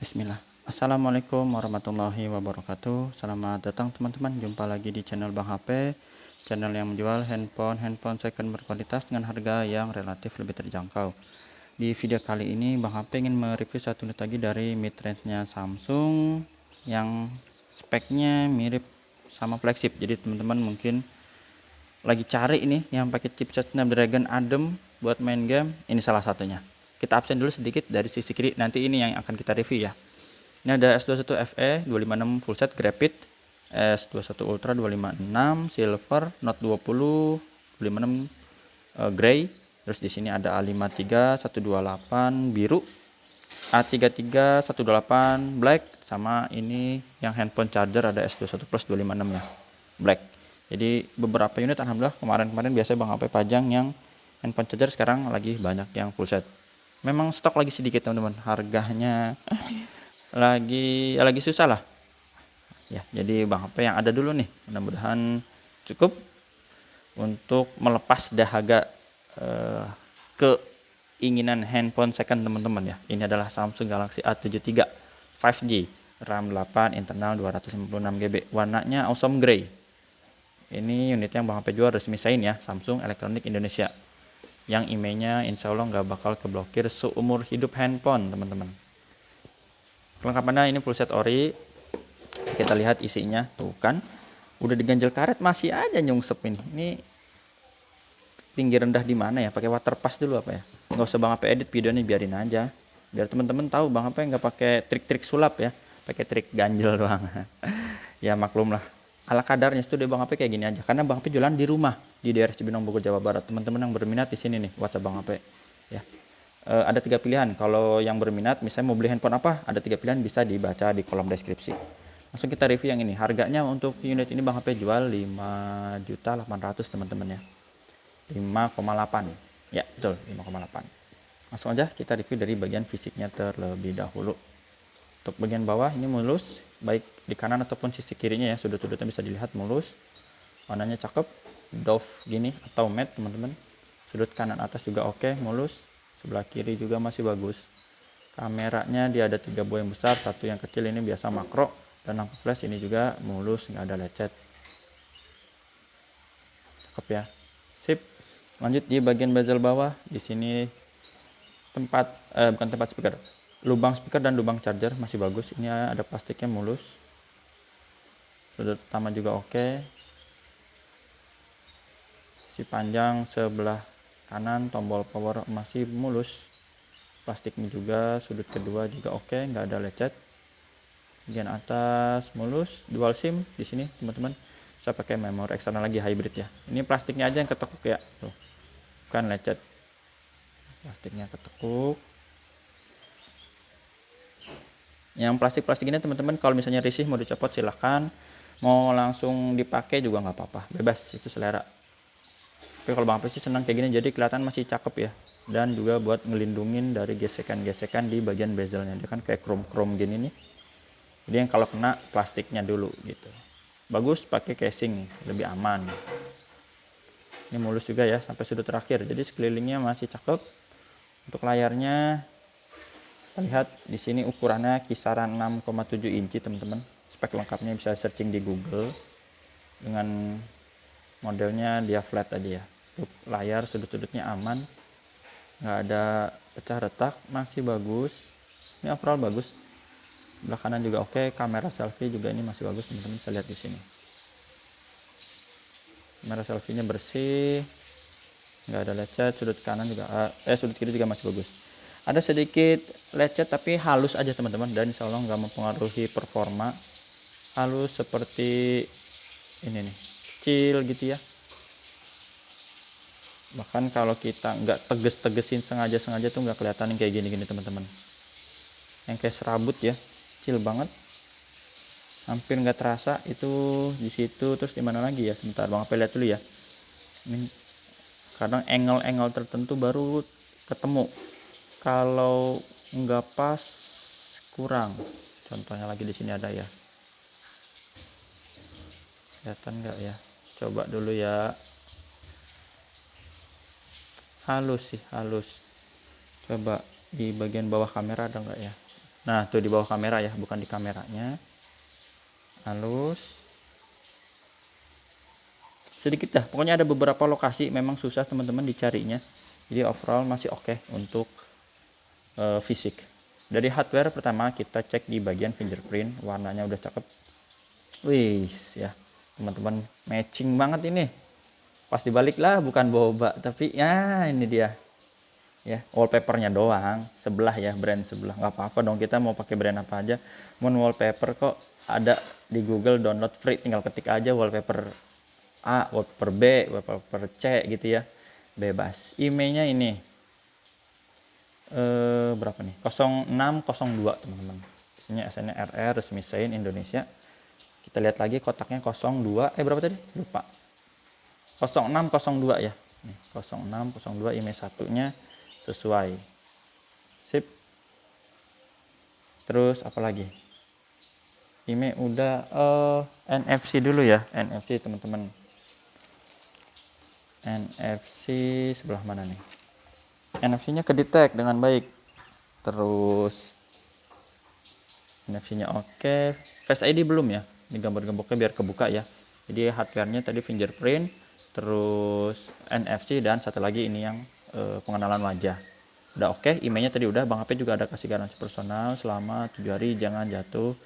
Bismillah. Assalamualaikum warahmatullahi wabarakatuh. Selamat datang teman-teman. Jumpa lagi di channel Bang HP, channel yang menjual handphone second berkualitas dengan harga yang relatif lebih terjangkau. Di video kali ini Bang HP ingin mereview satu unit lagi dari mid range-nya Samsung yang speknya mirip sama flagship. Jadi teman-teman mungkin lagi cari ini yang pakai chipset Snapdragon Adem buat main game, ini salah satunya. Kita absen dulu sedikit dari sisi kiri, nanti ini yang akan kita review ya. Ini ada S21 FE 256 full set Graphite, S21 Ultra 256 Silver, Note 20 256 Grey. Terus di sini ada A53 128 biru, A33 128 black, sama ini yang handphone charger ada S21 Plus 256 ya, black. Jadi beberapa unit alhamdulillah kemarin biasa Bang HP pajang yang handphone charger, sekarang lagi banyak yang full set. Memang stok lagi sedikit teman-teman, harganya lagi susah lah ya. Jadi Bang HP yang ada dulu nih, mudah-mudahan cukup untuk melepas dahaga keinginan handphone second teman-teman ya. Ini adalah Samsung Galaxy A73 5G, RAM 8, internal 256 GB, warnanya awesome gray. Ini unit yang Bang HP jual resmi sign ya, Samsung Elektronik Indonesia, yang emailnya insya Allah nggak bakal keblokir seumur hidup handphone teman-teman. Kelengkapannya ini full set ori. Kita lihat isinya, tuh kan udah diganjel karet masih aja nyungsep ini. Ini tinggi rendah di mana ya? Pakai water pass dulu apa ya? Nggak usah Bang HP edit videonya, biarin aja. Biar teman-teman tahu Bang HP nggak pakai trik-trik sulap ya, pakai trik ganjel doang. Ya maklum lah. Ala kadarnya studio Bang HP kayak gini aja. Karena Bang HP jualan di rumah di daerah Cibinong, Bogor, Jawa Barat. Teman-teman yang berminat di sini nih, WhatsApp Bang HP ya. Ada 3 pilihan. Kalau yang berminat misalnya mau beli handphone apa, ada 3 pilihan, bisa dibaca di kolom deskripsi. Langsung kita review yang ini. Harganya untuk unit ini Bang HP jual 5.800.000 teman-teman ya. 5,8 ya, betul 5,8. Langsung aja kita review dari bagian fisiknya terlebih dahulu. Untuk bagian bawah ini mulus, baik di kanan ataupun sisi kirinya ya, sudut-sudutnya bisa dilihat mulus. Warnanya cakep, doff gini atau matte teman-teman. Sudut kanan atas juga oke, mulus. Sebelah kiri juga masih bagus. Kameranya dia ada 3 buah yang besar, 1 yang kecil ini biasa makro, dan lampu flash ini juga mulus, nggak ada lecet. Cakep ya, sip. Lanjut di bagian bezel bawah, di sini bukan tempat speaker, lubang speaker dan lubang charger masih bagus. Ini ada plastiknya mulus. Sudut utama juga oke. Si panjang sebelah kanan tombol power masih mulus. Plastiknya juga sudut kedua juga oke, nggak ada lecet. Bagian atas mulus, dual SIM di sini teman-teman. Saya pakai memori eksternal lagi hybrid ya. Ini plastiknya aja yang ketekuk ya, tuh, bukan lecet. Plastiknya ketekuk. Yang plastik-plastik ini teman-teman kalau misalnya risih mau dicopot silahkan, mau langsung dipakai juga nggak apa-apa, bebas, itu selera. Tapi kalau Bang HP sih senang kayak gini, jadi kelihatan masih cakep ya, dan juga buat ngelindungin dari gesekan-gesekan di bagian bezelnya. Dia kan kayak chrome gini nih, jadi yang kalau kena plastiknya dulu gitu. Bagus pakai casing, lebih aman. Ini mulus juga ya sampai sudut terakhir, jadi sekelilingnya masih cakep. Untuk layarnya kita lihat di sini ukurannya kisaran 6,7 inci teman-teman. Spek lengkapnya bisa searching di Google. Dengan modelnya dia flat aja ya. Untuk layar sudut-sudutnya aman, nggak ada pecah retak, masih bagus. Ini overall bagus. Sebelah kanan juga oke, kamera selfie juga ini masih bagus teman-teman, bisa lihat di sini. Kamera selfie-nya bersih, nggak ada lecet. Sudut kanan juga sudut kiri juga masih bagus. Ada sedikit lecet tapi halus aja teman-teman, dan insya Allah nggak mempengaruhi performa. Halus seperti ini nih, kecil gitu ya. Bahkan kalau kita nggak tegesin sengaja tuh nggak kelihatan kayak gini teman-teman. Yang kayak serabut ya, kecil banget, hampir nggak terasa itu di situ. Terus di mana lagi ya, sebentar Bang HP lihat dulu ya. Ini kadang angle tertentu baru ketemu, kalau nggak pas kurang. Contohnya lagi di sini ada ya, kelihatan nggak ya, coba dulu ya. Halus sih, halus. Coba di bagian bawah kamera ada nggak ya, Nah, tuh di bawah kamera ya, bukan di kameranya. Halus. Sedikit dah, pokoknya ada beberapa lokasi memang susah teman-teman dicarinya. Jadi overall masih oke untuk fisik. Dari hardware pertama kita cek di bagian fingerprint, warnanya udah cakep. Wih, ya teman-teman, matching banget ini. Pas dibalik lah, bukan boba, tapi ya ini dia. Ya, wallpapernya doang sebelah ya, brand sebelah, nggak apa-apa dong, kita mau pakai brand apa aja. Wallpaper kok ada di Google, download free, tinggal ketik aja wallpaper A, wallpaper B, wallpaper C gitu ya, bebas. IMEI-nya ini berapa nih, 0602 teman-teman, isinya SN RR, resmi Sein Indonesia. Kita lihat lagi kotaknya 02, berapa tadi lupa, 0602 ya, nih 0602 IMEI satunya sesuai, sip. Terus apalagi, IMEI udah, NFC dulu ya, NFC teman-teman. NFC sebelah mana nih, NFC-nya kedetek dengan baik. Terus NFC-nya oke. Face ID belum ya, ini gambar-gemboknya biar kebuka ya. Jadi hardware-nya tadi fingerprint, terus NFC, dan satu lagi ini yang pengenalan wajah. Udah oke. IMEI-nya tadi udah. Bang HP juga ada kasih garansi personal selama 7 hari, jangan jatuh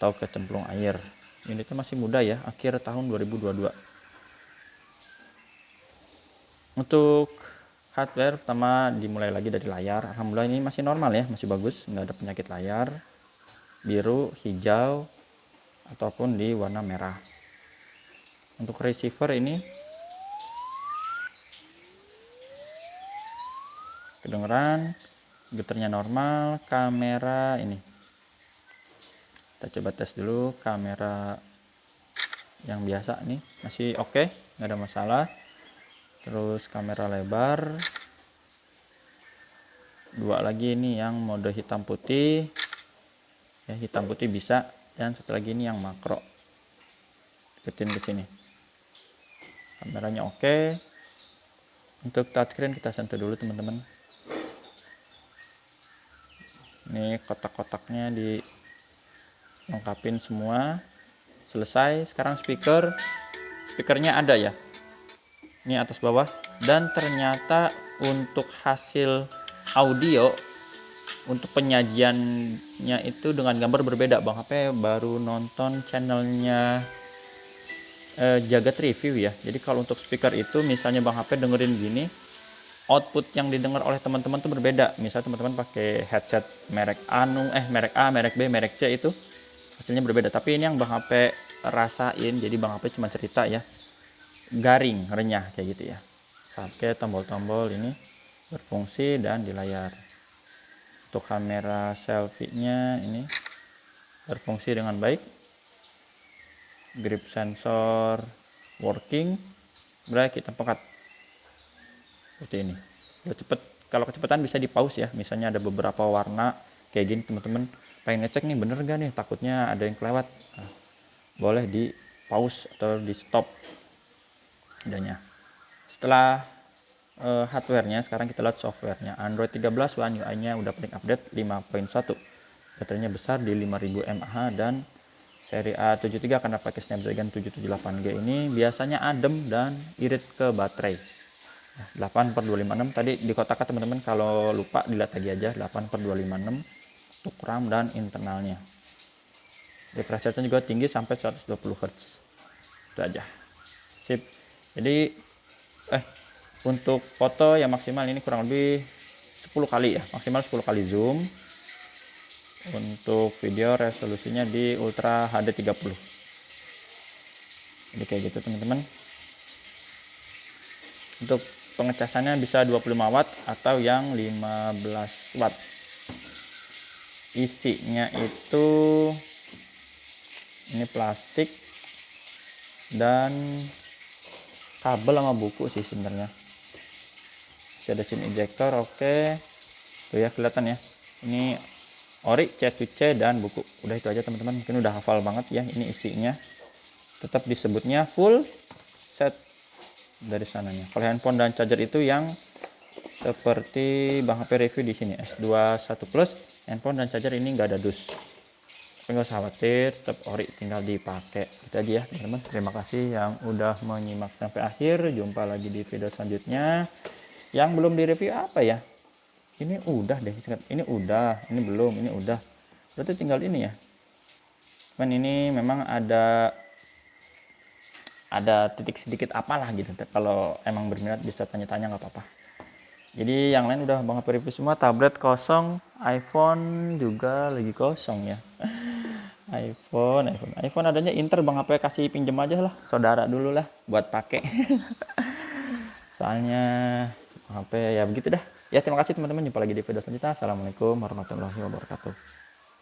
atau kecemplung air. Unitnya masih muda ya, akhir tahun 2022. Untuk hardware pertama dimulai lagi dari layar. Alhamdulillah ini masih normal ya, masih bagus, nggak ada penyakit layar. Biru, hijau, ataupun di warna merah. Untuk receiver ini kedengeran, getarnya normal. Kamera ini kita coba tes dulu, kamera yang biasa nih masih oke, nggak ada masalah. Terus kamera lebar, dua lagi ini yang mode hitam putih ya, hitam putih bisa, dan satu lagi ini yang makro, deketin ke sini, kameranya oke. Untuk touchscreen kita sentuh dulu teman-teman. Ini kotak-kotaknya dilengkapin semua, selesai. Sekarang speakernya ada ya, ini atas bawah. Dan ternyata untuk hasil audio, untuk penyajiannya itu dengan gambar berbeda. Bang HP baru nonton channelnya Jagat Review ya. Jadi kalau untuk speaker itu misalnya Bang HP dengerin gini, output yang didengar oleh teman-teman tuh berbeda. Misalnya teman-teman pakai headset merek merek A, merek B, merek C, itu hasilnya berbeda. Tapi ini yang Bang HP rasain, jadi Bang HP cuma cerita ya, garing, renyah kayak gitu ya. Sampai tombol-tombol ini berfungsi dan di layar. Untuk kamera selfie-nya ini berfungsi dengan baik. Grip sensor working. Berarti kita pekat seperti ini. Udah cepet. Kalau kecepatan bisa di pause ya. Misalnya ada beberapa warna kayak gini, teman-teman pengen ngecek nih bener gak nih, takutnya ada yang kelewat. Nah, boleh di pause atau di stop adanya. Setelah hardware-nya, sekarang kita lihat software-nya. Android 13 One UI-nya udah paling update 5.1. Baterainya besar di 5000 mAh, dan seri A73 karena pakai Snapdragon 778G ini biasanya adem dan irit ke baterai. 8/256 tadi di kotaknya teman-teman, kalau lupa dilihat lagi aja, 8/256 untuk RAM dan internalnya. Refresh rate-nya juga tinggi sampai 120 Hz. Itu aja. Sip. Jadi untuk foto yang maksimal ini kurang lebih 10 kali ya, maksimal 10 kali zoom. Untuk video resolusinya di Ultra HD 30. Jadi kayak gitu teman-teman. Untuk pengecasannya bisa 25 watt atau yang 15 watt. Isinya itu ini plastik dan kabel sama buku sih sebenarnya. Masih ada SIM ejector, oke. Tuh ya kelihatan ya. Ini ori, C2C, dan buku. Udah itu aja teman-teman, mungkin udah hafal banget ya ini isinya. Tetap disebutnya full set dari sananya. Kalau handphone dan charger itu yang seperti Bang HP review di sini, S21 Plus, handphone dan charger ini nggak ada dus. Tapi nggak usah khawatir, tetap ori, tinggal dipakai. Itu aja ya teman-teman. Terima kasih yang udah menyimak sampai akhir. Jumpa lagi di video selanjutnya. Yang belum direview apa ya? Ini udah deh, ini udah, ini belum, ini udah. Berarti tinggal ini ya. Cuman ini memang ada titik sedikit apalah gitu. Kalau emang berminat bisa tanya-tanya, nggak apa-apa. Jadi yang lain udah Bang HP review semua. Tablet kosong, iPhone juga lagi kosong ya. iPhone adanya Inter, Bang HP kasih pinjem aja lah, saudara dulu lah buat pakai. Soalnya Bang HP ya begitu dah. Ya terima kasih teman-teman, jumpa lagi di video selanjutnya. Assalamualaikum warahmatullahi wabarakatuh.